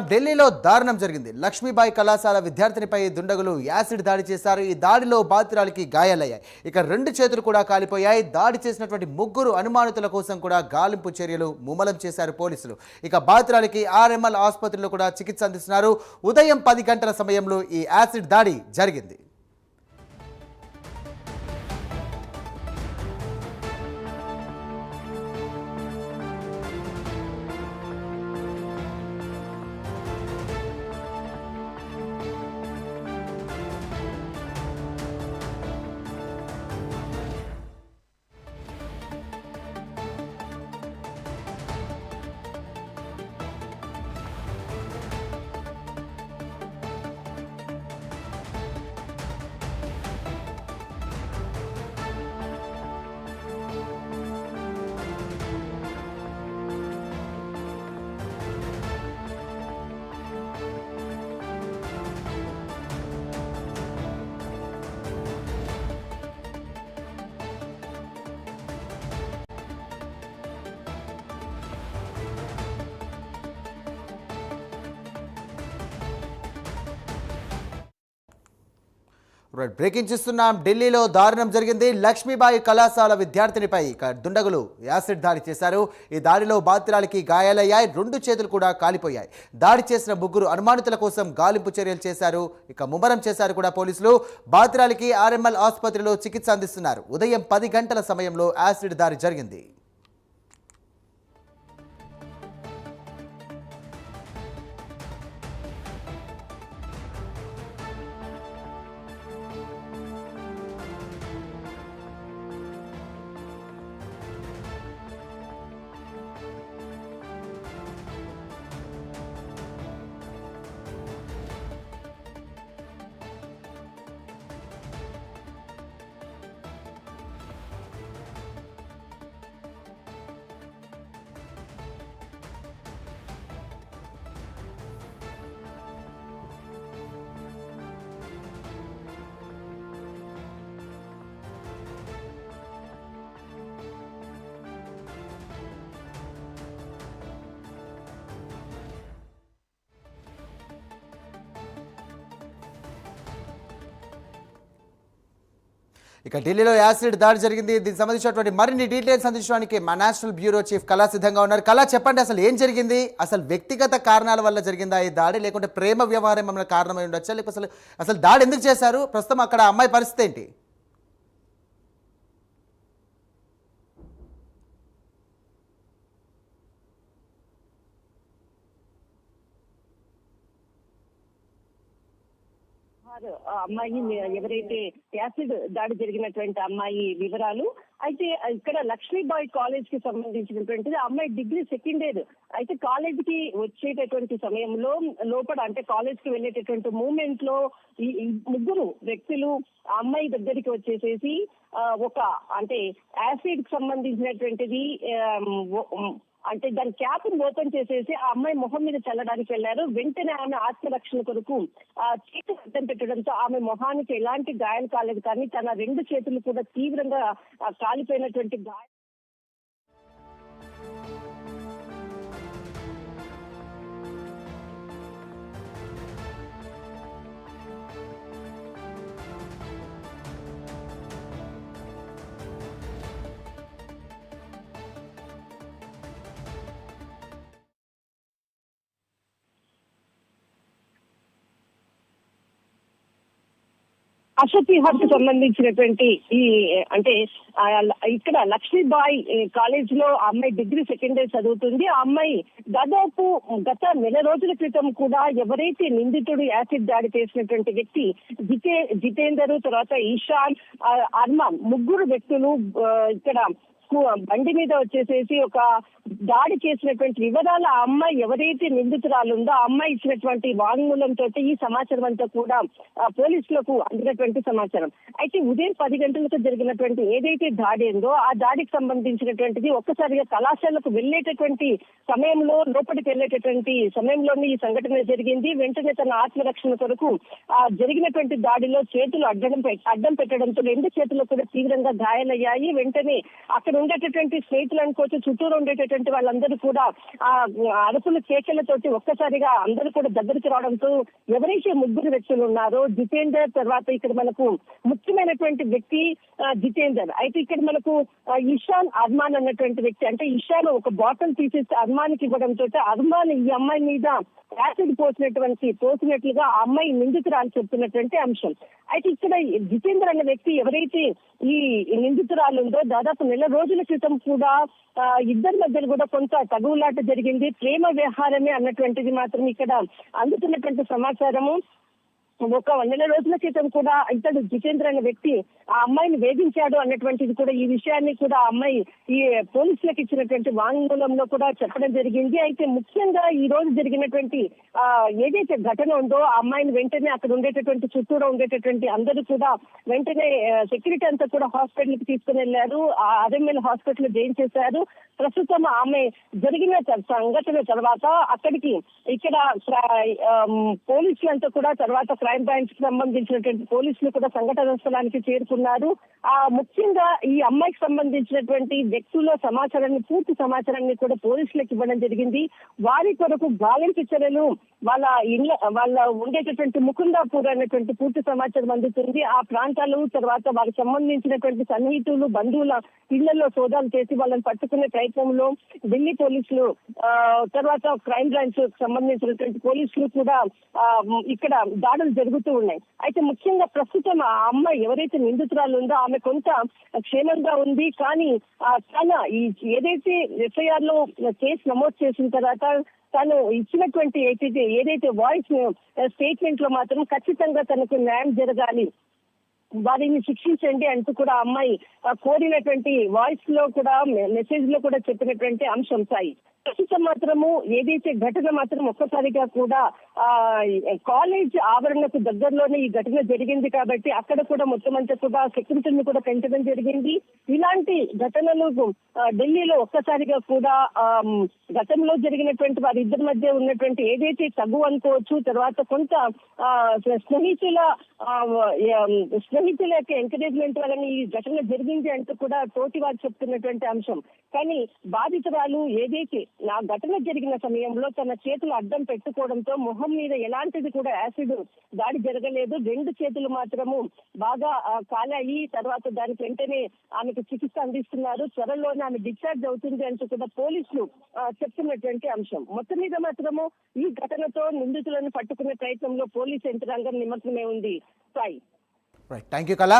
ఢిల్లీలో దారుణం జరిగింది. లక్ష్మీబాయి కళాశాల విద్యార్థినిపై దుండగులు యాసిడ్ దాడి చేశారు. ఈ దాడిలో బాధితురాలికి గాయాలయ్యాయి. ఇక 2 చేతులు కూడా కాలిపోయాయి. దాడి చేసినటువంటి ముగ్గురు అనుమానితుల కోసం కూడా గాలింపు చర్యలు ముమ్మరం చేశారు పోలీసులు. ఇక బాధితురాలికి ఆర్ఎంఎల్ ఆసుపత్రిలో కూడా చికిత్స అందిస్తున్నారు. ఉదయం 10 గంటల సమయంలో ఈ యాసిడ్ దాడి జరిగింది. బ్రేకింగ్ చూస్తున్నాం. ఢిల్లీలో దారుణం జరిగింది. లక్ష్మీబాయి కళాశాల విద్యార్థినిపై దుండగులు యాసిడ్ దాడి చేశారు. ఈ దాడిలో బాధితురాలికి గాయాలయ్యాయి. 2 చేతులు కూడా కాలిపోయాయి. దాడి చేసిన ముగ్గురు అనుమానితుల కోసం గాలింపు చర్యలు చేశారు. ఇక ముమ్మరం చేశారు కూడా పోలీసులు. బాధితురాలికి ఆర్ఎంఎల్ ఆసుపత్రిలో చికిత్స అందిస్తున్నారు. ఉదయం 10 గంటల సమయంలో యాసిడ్ దాడి జరిగింది. ఇక ఢిల్లీలో యాసిడ్ దాడి జరిగింది. దీనికి సంబంధించినటువంటి మరిన్ని డీటెయిల్స్ అందించడానికి మా నేషనల్ బ్యూరో చీఫ్ కళా సిద్ధంగా ఉన్నారు. కళా, చెప్పండి, అసలు ఏం జరిగింది? అసలు వ్యక్తిగత కారణాల వల్ల జరిగిందా ఈ దాడి, లేకుంటే ప్రేమ వ్యవహారం ఏమైనా కారణమై ఉండొచ్చా, లేకపోతే అసలు దాడి ఎందుకు చేశారు? ప్రస్తుతం అక్కడ అమ్మాయి పరిస్థితి ఏంటి? అమ్మాయి ఎవరైతే యాసిడ్ దాడి జరిగినటువంటి అమ్మాయి వివరాలు అయితే ఇక్కడ లక్ష్మీబాయి కాలేజ్ కి సంబంధించినటువంటిది. అమ్మాయి డిగ్రీ 2nd ఇయర్ అయితే కాలేజ్ కి వచ్చేటటువంటి సమయంలో లోపల అంటే కాలేజ్ కి వెళ్ళేటటువంటి మూమెంట్ లో ఈ ముగ్గురు వ్యక్తులు ఆ అమ్మాయి దగ్గరికి వచ్చేసేసి ఒక అంటే యాసిడ్ కి సంబంధించినటువంటిది అంటే దాని క్యాప్ ఓపెన్ చేసేసి ఆ అమ్మాయి మొహం మీద చల్లడానికి వెళ్లారు. వెంటనే ఆమె ఆత్మరక్షణ కొరకు ఆ చేతి అడ్డం పెట్టడంతో ఆమె మొహానికి ఎలాంటి గాయాలు కాలేదు, కానీ తన 2 చేతులు కూడా తీవ్రంగా కాలిపోయినటువంటి గాయం. అశోక్ విహార్ కు సంబంధించినటువంటి ఈ అంటే ఇక్కడ లక్ష్మీబాయి కాలేజ్ లో అమ్మాయి డిగ్రీ 2nd ఇయర్ చదువుతుంది. ఆ అమ్మాయి దాదాపు గత నెల రోజుల క్రితం కూడా ఎవరైతే నిందితుడు యాసిడ్ దాడి చేసినటువంటి వ్యక్తి జితేందర్, తర్వాత ఈశాన్, అర్మాన్ ముగ్గురు వ్యక్తులు ఇక్కడ బండి మీద వచ్చేసేసి ఒక దాడి చేసినటువంటి వివరాలు ఆ అమ్మాయి ఎవరైతే నిందితురాలు ఉందో ఆ అమ్మాయి ఇచ్చినటువంటి వాంగ్మూలంతో ఈ సమాచారం అంతా కూడా పోలీసులకు అందినటువంటి సమాచారం. అయితే ఉదయం 10 గంటలకు జరిగినటువంటి ఏదైతే దాడి ఉందో ఆ దాడికి సంబంధించినటువంటిది ఒక్కసారిగా కళాశాలకు వెళ్ళేటటువంటి సమయంలో లోపలికి వెళ్ళేటటువంటి సమయంలోనే ఈ సంఘటన జరిగింది. వెంటనే తన ఆత్మరక్షణ కొరకు జరిగినటువంటి దాడిలో చేతులు అడ్డం పెట్టడంతో 2 చేతులు కూడా తీవ్రంగా గాయాలయ్యాయి. వెంటనే అక్కడ ఉండేటటువంటి స్నేహితులు అనుకోవచ్చు, చుట్టూరు ఉండేటటువంటి వాళ్ళందరూ కూడా ఆ అరుపులు కేకలతోటి ఒక్కసారిగా అందరూ కూడా దగ్గరికి రావడంతో ఎవరైతే ముగ్గురు వ్యక్తులు ఉన్నారో జితేందర్, తర్వాత ఇక్కడ మనకు ముఖ్యమైనటువంటి వ్యక్తి జితేందర్, అయితే ఇక్కడ మనకు ఇషాన్ అర్మాన్ అన్నటువంటి వ్యక్తి, అంటే ఇషాన్ ఒక బాటిల్ తీసేసి అర్మాన్కి ఇవ్వడంతో అర్మాన్ ఈ అమ్మాయి మీద యాసిడ్ పోసినట్లుగా ఆ అమ్మాయి నిందితురాలు చెప్తున్నటువంటి అంశం. అయితే ఇక్కడ జితేందర్ అనే వ్యక్తి ఎవరైతే ఈ నిందితురాలు ఉందో దాదాపు నెల రోజుల క్రితం కూడా ఇద్దరి మధ్యలో కూడా కొంత తగువులాట జరిగింది, ప్రేమ వ్యవహారమే అన్నటువంటిది మాత్రం ఇక్కడ అందుతున్నటువంటి సమాచారము. ఒక నెల రోజుల క్రితం కూడా ఇతడు జితేంద్ర అనే వ్యక్తి ఆ అమ్మాయిని వేధించాడు అన్నటువంటిది కూడా, ఈ విషయాన్ని కూడా ఆ అమ్మాయి ఈ పోలీసులకు ఇచ్చినటువంటి వాంగ్మూలంలో కూడా చెప్పడం జరిగింది. అయితే ముఖ్యంగా ఈ రోజు జరిగినటువంటి ఏదైతే ఘటన ఉందో ఆ అమ్మాయిని వెంటనే అక్కడ ఉండేటటువంటి చుట్టూరా ఉండేటటువంటి అందరూ కూడా వెంటనే సెక్యూరిటీ అంతా కూడా హాస్పిటల్ కి తీసుకుని వెళ్లారు, ఆర్ఎంఎల్ హాస్పిటల్ జాయిన్ చేశారు. ప్రస్తుతం ఆమె జరిగిన సంఘటన తర్వాత అక్కడికి ఇక్కడ పోలీసులంతా కూడా తర్వాత క్రైమ్ బ్రాంచ్ కి సంబంధించినటువంటి పోలీసులు కూడా సంఘటన స్థలానికి చేరుకున్నారు. ముఖ్యంగా ఈ అమ్మాయికి సంబంధించినటువంటి వ్యక్తుల సమాచారాన్ని, పూర్తి సమాచారాన్ని కూడా పోలీసులకు ఇవ్వడం జరిగింది. వారి కొరకు గాలింపు చర్యలు వాళ్ళ ఉండేటటువంటి ముకుందాపూర్ అనేటువంటి పూర్తి సమాచారం అందుతుంది. ఆ ప్రాంతాలు తర్వాత వారికి సంబంధించినటువంటి సన్నిహితులు, బంధువుల ఇళ్లలో సోదాలు చేసి వాళ్ళని పట్టుకునే ప్రయత్నంలో ఢిల్లీ పోలీసులు తర్వాత క్రైమ్ బ్రాంచ్ సంబంధించినటువంటి పోలీసులు కూడా ఇక్కడ దాడులు జరుగుతూ ఉన్నాయి. అయితే ముఖ్యంగా ప్రస్తుతం ఆ అమ్మాయి ఎవరైతే నిందితురాలు ఉందో ఆమె కొంత క్షేమంగా ఉంది. కానీ తన ఏదైతే ఎఫ్ఐఆర్ లో కేసు నమోదు చేసిన తర్వాత తను ఇచ్చినటువంటి ఏదైతే వాయిస్ స్టేట్మెంట్ లో మాత్రం ఖచ్చితంగా తనకు న్యాయం జరగాలి, వారిని శిక్షించండి అంటూ కూడా అమ్మాయి కోరినటువంటి వాయిస్ లో కూడా మెసేజ్ లో కూడా చెప్పినటువంటి అంశం సాయి. ప్రస్తుతం మాత్రము ఏదైతే ఘటన మాత్రం ఒక్కసారిగా కూడా కాలేజ్ ఆవరణకు దగ్గరలోనే ఈ ఘటన జరిగింది కాబట్టి అక్కడ కూడా మొత్తం అంతా కూడా సెక్యూరిటీని కూడా పెంచడం జరిగింది. ఇలాంటి ఘటనలు ఢిల్లీలో ఒక్కసారిగా కూడా గతంలో జరిగినటువంటి వారిద్దరి మధ్య ఉన్నటువంటి ఏదైతే తగు అనుకోవచ్చు, తర్వాత కొంత స్నేహితుల యొక్క ఎంకరేజ్మెంట్ వలన ఈ ఘటన జరిగింది అంటూ కూడా తోటి వారు చెప్తున్నటువంటి అంశం. కానీ బాధితురాలు ఏదైతే ఆ ఘటన జరిగిన సమయంలో తన చేతులు అడ్డం పెట్టుకోవడంతో మొహం మీద ఎలాంటిది కూడా యాసిడ్ దాడి జరగలేదు, 2 చేతులు మాత్రము బాగా కాలాయి. తర్వాత దానికి వెంటనే ఆమెకు చికిత్స అందిస్తున్నారు, త్వరలోనే ఆమె డిశ్చార్జ్ అవుతుంది అంటూ కూడా పోలీసులు చెప్తున్నటువంటి అంశం. మొత్తం మీద మాత్రము ఈ ఘటనతో నిందితులను పట్టుకునే ప్రయత్నంలో పోలీసు యంత్రాంగం నిమగ్నమై ఉంది. సాయి. రైట్, థ్యాంక్ యూ కళ.